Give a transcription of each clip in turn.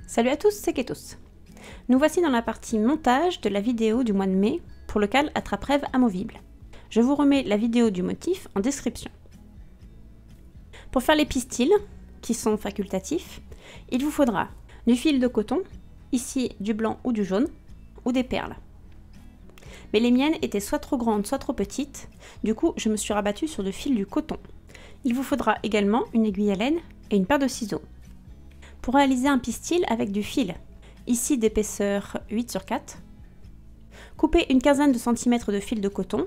Salut à tous, c'est Ketos. Nous voici dans la partie montage de la vidéo du mois de mai pour le cal attrape-rêve amovible. Je vous remets la vidéo du motif en description. Pour faire les pistils, qui sont facultatifs, il vous faudra du fil de coton, ici du blanc ou du jaune, ou des perles. Mais les miennes étaient soit trop grandes, soit trop petites, du coup je me suis rabattue sur du fil du coton. Il vous faudra également une aiguille à laine et une paire de ciseaux. Pour réaliser un pistil avec du fil, ici d'épaisseur 8/4, coupez une quinzaine de centimètres de fil de coton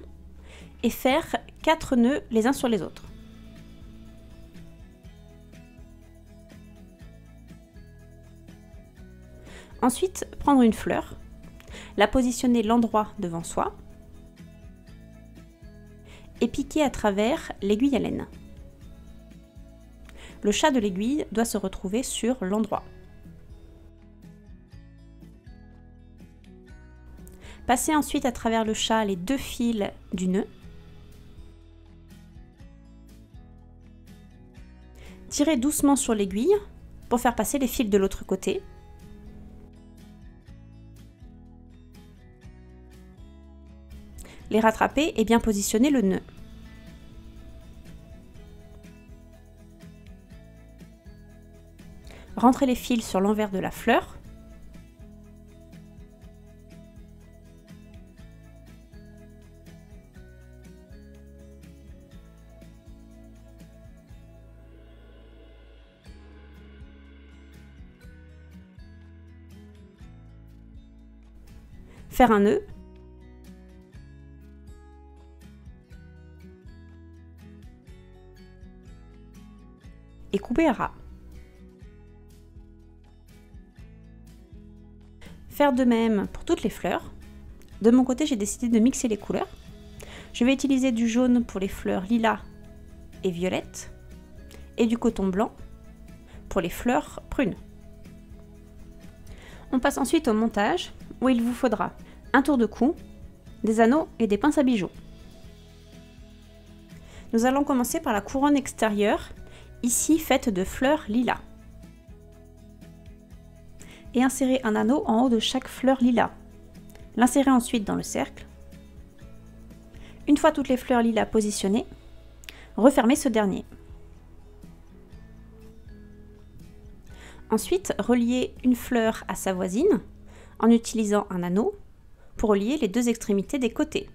et faire 4 nœuds les uns sur les autres. Ensuite, prendre une fleur, la positionner l'endroit devant soi et piquer à travers l'aiguille à laine. Le chat de l'aiguille doit se retrouver sur l'endroit. Passez ensuite à travers le chat les deux fils du nœud. Tirez doucement sur l'aiguille pour faire passer les fils de l'autre côté. Les rattraper et bien positionner le nœud. Rentrez les fils sur l'envers de la fleur. Faire un nœud. Et couper à ras. Faire de même pour toutes les fleurs. De mon côté, j'ai décidé de mixer les couleurs. Je vais utiliser du jaune pour les fleurs lilas et violettes et du coton blanc pour les fleurs prunes. On passe ensuite au montage où il vous faudra un tour de cou, des anneaux et des pinces à bijoux. Nous allons commencer par la couronne extérieure, ici faite de fleurs lilas. Et insérer un anneau en haut de chaque fleur lilas. L'insérer ensuite dans le cercle. Une fois toutes les fleurs lilas positionnées, refermez ce dernier. Ensuite, reliez une fleur à sa voisine en utilisant un anneau pour relier les deux extrémités des côtés.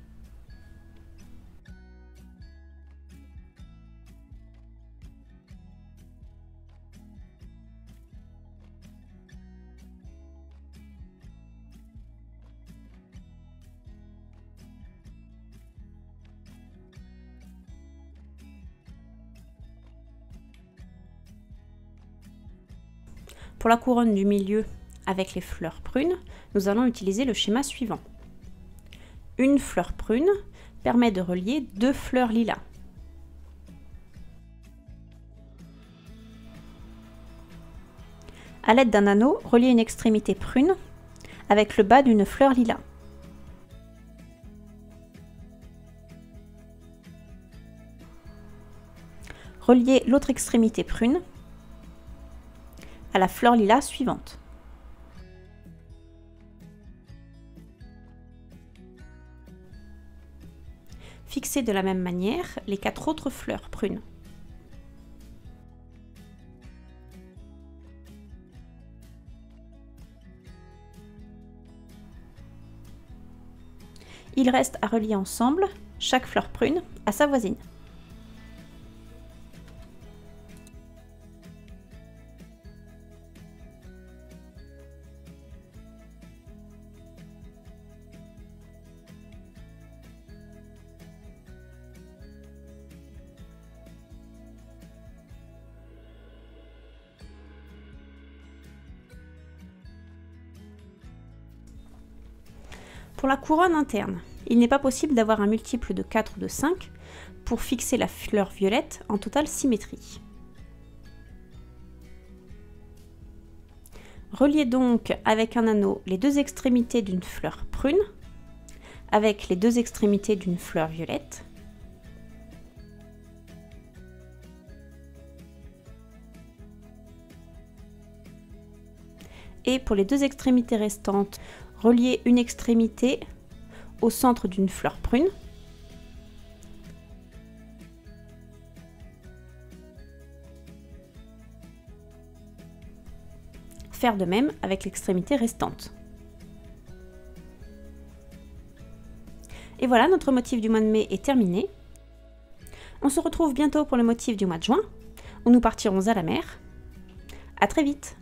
Pour la couronne du milieu avec les fleurs prunes, nous allons utiliser le schéma suivant. Une fleur prune permet de relier deux fleurs lilas. À l'aide d'un anneau, reliez une extrémité prune avec le bas d'une fleur lilas. Reliez l'autre extrémité prune à la fleur lilas suivante. Fixez de la même manière les 4 autres fleurs prunes. Il reste à relier ensemble chaque fleur prune à sa voisine. Pour la couronne interne, il n'est pas possible d'avoir un multiple de 4 ou de 5 pour fixer la fleur violette en totale symétrie. Reliez donc avec un anneau les deux extrémités d'une fleur prune avec les deux extrémités d'une fleur violette. Et pour les 2 extrémités restantes, relier une extrémité au centre d'une fleur prune. Faire de même avec l'extrémité restante. Et voilà, notre motif du mois de mai est terminé. On se retrouve bientôt pour le motif du mois de juin, où nous partirons à la mer. À très vite!